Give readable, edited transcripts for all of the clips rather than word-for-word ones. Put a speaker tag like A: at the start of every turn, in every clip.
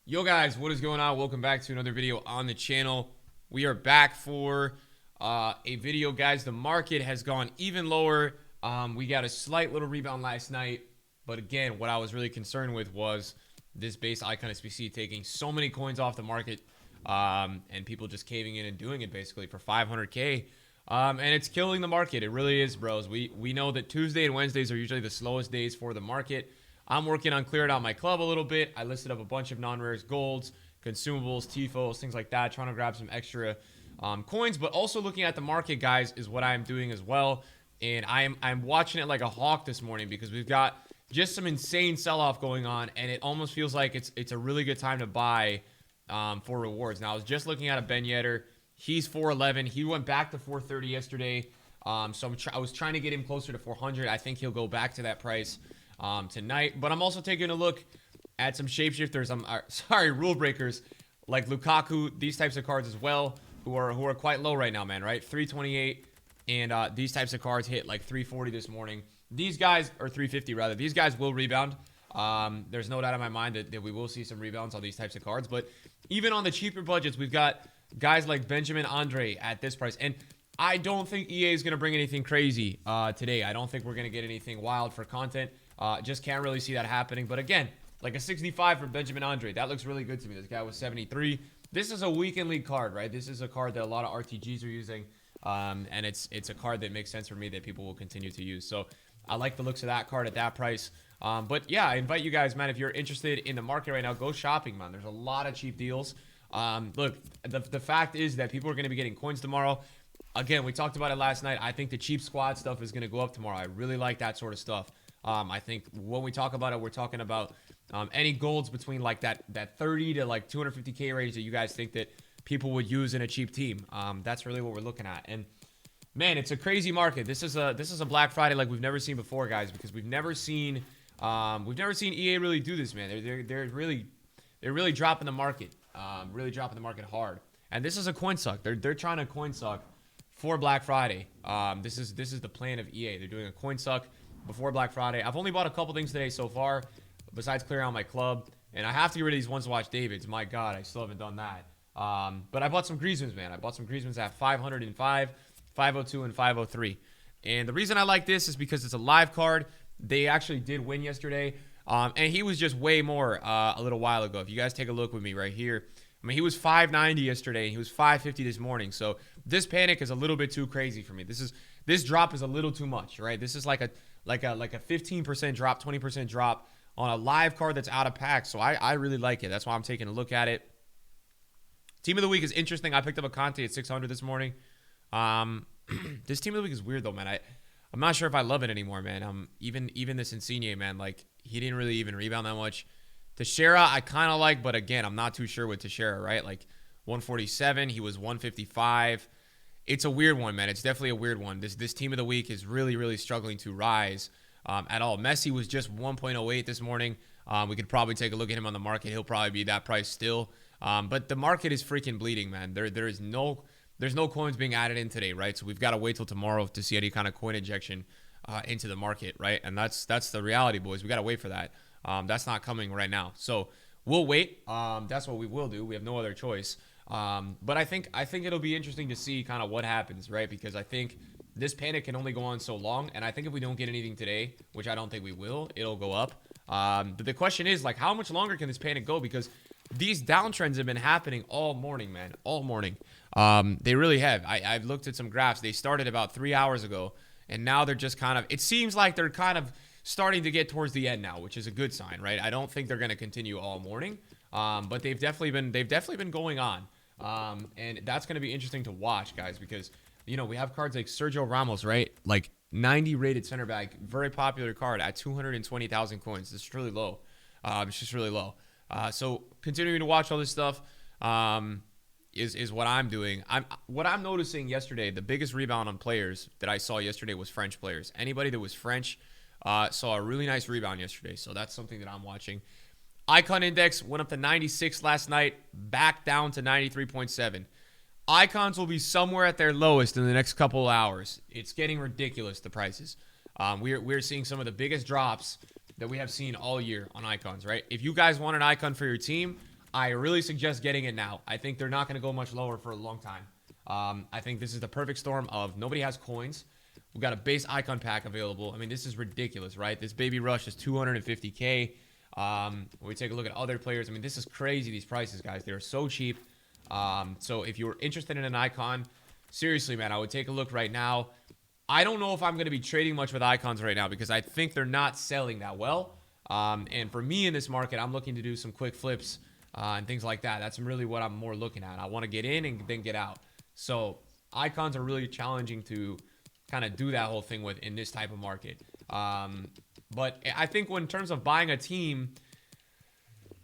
A: Yo guys, what is going on? Welcome back to another video on the channel. We are back for a video, guys. The market has gone even lower. We got a slight little rebound last night, but again, what I was really concerned with was this base icon SBC taking so many coins off the market, and people just caving in and doing it basically for 500k, and it's killing the market. It really is, bros. We know that Tuesday and Wednesdays are usually the slowest days for the market. I'm working on clearing out my club a little bit. I listed up a bunch of non-rares, golds, consumables, TIFOs, things like that, trying to grab some extra coins, but also looking at the market, guys, is what I'm doing as well. And I'm watching it like a hawk this morning because we've got just some insane sell-off going on, and it almost feels like it's a really good time to buy for rewards. Now, I was just looking at a Ben Yedder. He's 411. He went back to 430 yesterday. So I was trying to get him closer to 400. I think he'll go back to that price tonight. But I'm also taking a look at some shapeshifters. Rule breakers like Lukaku, these types of cards as well, who are quite low right now, man. Right, 328, and these types of cards hit like 340 this morning. These guys, or 350 rather. These guys will rebound. There's no doubt in my mind that we will see some rebounds on these types of cards. But even on the cheaper budgets, we've got guys like Benjamin Andre at this price. And I don't think EA is going to bring anything crazy today. I don't think we're going to get anything wild for content. Just can't really see that happening. But again, like a 65 for Benjamin Andre, that looks really good to me. This guy was 73. This is a weekend league card, right? This is a card that a lot of RTGs are using. And it's a card that makes sense for me that people will continue to use. So I like the looks of that card at that price. But yeah, I invite you guys, man, if you're interested in the market right now, go shopping, man. There's a lot of cheap deals. Look, the fact is that people are going to be getting coins tomorrow. Again, we talked about it last night. I think the cheap squad stuff is going to go up tomorrow. I really like that sort of stuff. I think when we talk about it, we're talking about any golds between like that 30 to like 250k range that you guys think that people would use in a cheap team. That's really what we're looking at. And man, it's a crazy market. This is a Black Friday like we've never seen before, guys, because we've never seen EA really do this, man. They're really dropping the market, really dropping the market hard. And this is a coin suck. They're trying to coin suck for Black Friday. This is the plan of EA. They're doing a coin suck before Black Friday. I've only bought a couple things today so far, besides clearing out my club. And I have to get rid of these ones to watch David's. My God, I still haven't done that. But I bought some Griezmanns, man. I bought some Griezmanns at 505, 502, and 503. And the reason I like this is because it's a live card. They actually did win yesterday. And he was just way more a little while ago. If you guys take a look with me right here, I mean, he was 590 yesterday. He was 550 this morning. So this panic is a little bit too crazy for me. This drop is a little too much, right? This is like a 15% drop, 20% drop on a live card that's out of pack. So I really like it. That's why I'm taking a look at it. Team of the week is interesting. I picked up a Conte at 600 this morning. This team of the week is weird though, man. I'm not sure if I love it anymore, man. Even this Insigne, man, like he didn't really even rebound that much. Teixeira, I kind of like, but again, I'm not too sure with Teixeira, right? Like 147, he was 155. It's a weird one, man. It's definitely a weird one. This team of the week is really struggling to rise at all. Messi was just 1.08 this morning. We could probably take a look at him on the market. He'll probably be that price still. But the market is freaking bleeding, man. There's no coins being added in today, right? So we've got to wait till tomorrow to see any kind of coin injection into the market, right? And that's the reality, boys. We got to wait for that. That's not coming right now. So we'll wait. That's what we will do. We have no other choice. But I think it'll be interesting to see kind of what happens, right? Because I think this panic can only go on so long. And I think if we don't get anything today, which I don't think we will, it'll go up. But the question is, like, how much longer can this panic go? Because these downtrends have been happening all morning, man. All morning. They really have. I've looked at some graphs. They started about 3 hours ago. And now they're just kind of, it seems like they're kind of starting to get towards the end now, which is a good sign, right? I don't think they're going to continue all morning. But they've definitely been going on. And that's going to be interesting to watch, guys, because, you know, we have cards like Sergio Ramos, right? Like 90 rated center back, very popular card at 220,000 coins. It's really low. It's just really low. So continuing to watch all this stuff is what I'm doing. What I'm noticing yesterday, the biggest rebound on players that I saw yesterday was French players. Anybody that was French saw a really nice rebound yesterday. So that's something that I'm watching. Icon index went up to 96 last night, back down to 93.7. Icons will be somewhere at their lowest in the next couple of hours. It's getting ridiculous, the prices. We're seeing some of the biggest drops that we have seen all year on icons, right? If you guys want an icon for your team, I really suggest getting it now. I think they're not going to go much lower for a long time. I think this is the perfect storm of nobody has coins. We've got a base icon pack available. I mean, this is ridiculous, right? This Baby Rush is 250K. When we take a look at other players, I mean, this is crazy, these prices, guys. They're so cheap. So if you're interested in an icon, seriously, man, I would take a look right now. I don't know if I'm going to be trading much with icons right now because I think they're not selling that well. And for me in this market, I'm looking to do some quick flips and things like that. That's really what I'm more looking at. I want to get in and then get out. So icons are really challenging to kind of do that whole thing with in this type of market. But I think in terms of buying a team,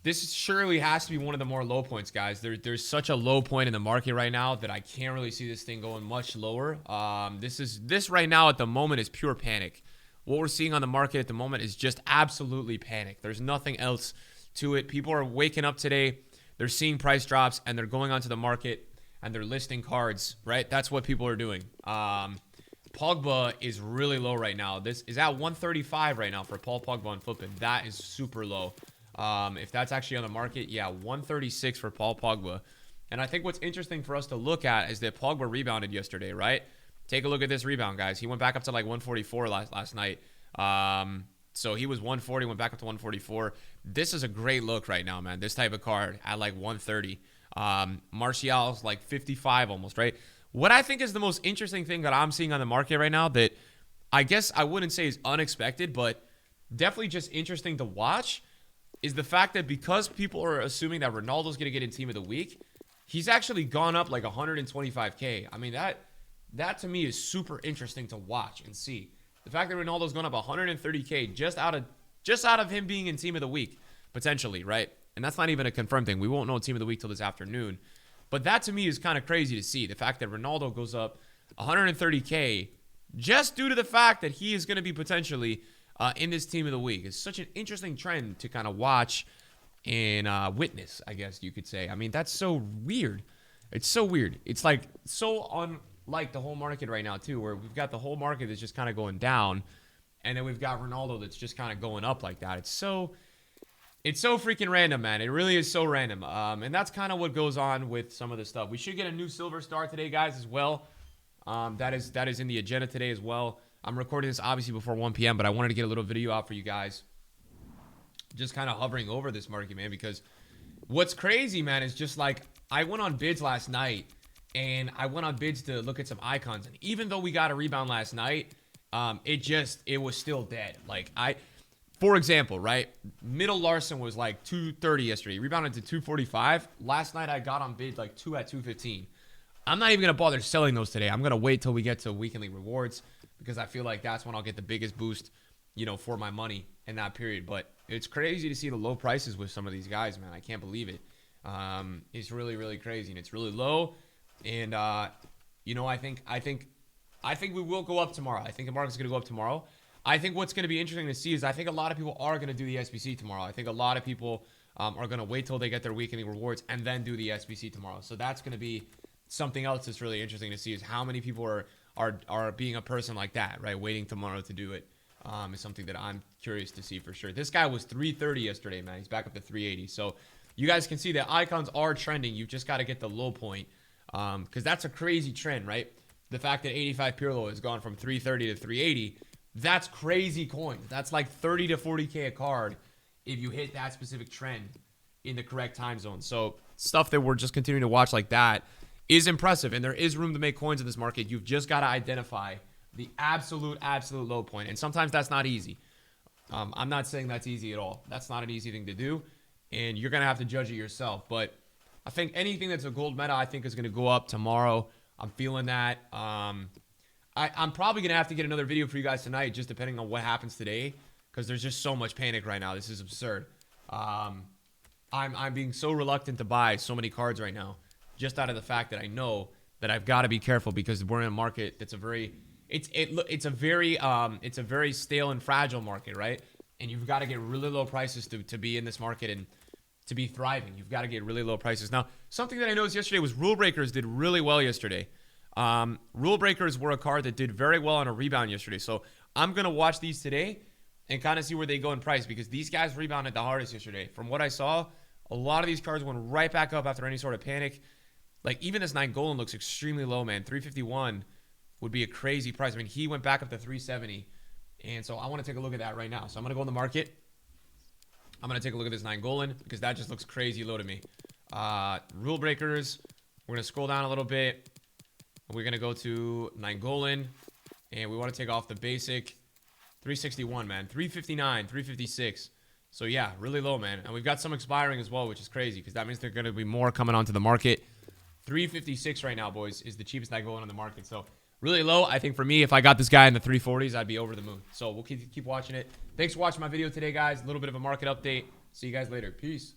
A: this surely has to be one of the more low points, guys. There's such a low point in the market right now that I can't really see this thing going much lower. This right now at the moment is pure panic. What we're seeing on the market at the moment is just absolutely panic. There's nothing else to it. People are waking up today, they're seeing price drops, and they're going onto the market and they're listing cards, right? That's what people are doing. Pogba is really low right now. This is at 135 right now for Paul Pogba on Flippin. That is super low. If that's actually on the market, yeah, 136 for Paul Pogba. And I think what's interesting for us to look at is that Pogba rebounded yesterday, right? Take a look at this rebound, guys. He went back up to like 144 last night. So he was 140, went back up to 144. This is a great look right now, man. This type of card at like 130. Martial's like 55 almost, right? What I think is the most interesting thing that I'm seeing on the market right now that I guess I wouldn't say is unexpected, but definitely just interesting to watch is the fact that because people are assuming that Ronaldo's going to get in Team of the Week, he's actually gone up like 125K. I mean, that to me is super interesting to watch and see. The fact that Ronaldo's gone up 130K just out of him being in Team of the Week, potentially, right? And that's not even a confirmed thing. We won't know Team of the Week till this afternoon. But that to me is kind of crazy to see. The fact that Ronaldo goes up 130K just due to the fact that he is going to be potentially in this Team of the Week. It's such an interesting trend to kind of watch and witness, I guess you could say. I mean, that's so weird. It's so weird. It's like so unlike the whole market right now too, where we've got the whole market that's just kind of going down, and then we've got Ronaldo that's just kind of going up like that. It's so freaking random, man. It really is so random. And that's kind of what goes on with some of this stuff. We should get a new silver star today, guys, as well. That is in the agenda today as well. I'm recording this obviously before 1 p.m., but I wanted to get a little video out for you guys. Just kind of hovering over this market, man, because what's crazy, man, is just like I went on bids last night, and I went on bids to look at some icons. And even though we got a rebound last night, it was still dead. Like for example, right? Middle Larson was like 230 yesterday. He rebounded to 245. Last night I got on bid like 2 at 215. I'm not even going to bother selling those today. I'm going to wait till we get to weekly rewards because I feel like that's when I'll get the biggest boost, for my money in that period. But it's crazy to see the low prices with some of these guys, man. I can't believe it. It's really, really crazy, and it's really low. And, I think we will go up tomorrow. I think the market's going to go up tomorrow. I think what's going to be interesting to see is I think a lot of people are going to do the SBC tomorrow. I think a lot of people are going to wait till they get their weekly rewards and then do the SBC tomorrow. So that's going to be something else that's really interesting to see is how many people are being a person like that, right? Waiting tomorrow to do it is something that I'm curious to see for sure. This guy was 330 yesterday, man. He's back up to 380. So you guys can see that icons are trending. You've just got to get the low point because that's a crazy trend, right? The fact that 85 Pirlo has gone from 330 to 380, that's crazy coins. That's like 30 to 40K a card if you hit that specific trend in the correct time zone. So stuff that we're just continuing to watch like that is impressive, and there is room to make coins in this market. You've just got to identify the absolute low point, and sometimes that's not easy. I'm not saying that's easy at all. That's not an easy thing to do, and you're going to have to judge it yourself. But I think anything that's a gold meta, I think is going to go up tomorrow. I'm feeling that. I'm probably going to have to get another video for you guys tonight, just depending on what happens today, because there's just so much panic right now. This is absurd. I'm being so reluctant to buy so many cards right now, just out of the fact that I know that I've got to be careful because we're in a market that's it's a very stale and fragile market, right? And you've got to get really low prices to be in this market and to be thriving. You've got to get really low prices. Now, something that I noticed yesterday was Rule Breakers did really well yesterday. Rule Breakers were a card that did very well on a rebound yesterday. So I'm going to watch these today and kind of see where they go in price because these guys rebounded the hardest yesterday. From what I saw, A lot of these cards went right back up after any sort of panic. Like, even this 9 Golden looks extremely low, man. 351 would be a crazy price. I mean, he went back up to 370. And so I want to take a look at that right now. So I'm going to go in the market. I'm going to take a look at this 9 Golden because that just looks crazy low to me. Rule breakers. We're going to scroll down a little bit. We're going to go to 9 Golden. And we want to take off the basic. 361, man. 359, 356. So, yeah, really low, man. And we've got some expiring as well, which is crazy because that means there's going to be more coming onto the market. 356 right now, boys, is the cheapest 9 Golden on the market. So, really low. I think for me, if I got this guy in the 340s, I'd be over the moon. So, we'll keep watching it. Thanks for watching my video today, guys. A little bit of a market update. See you guys later. Peace.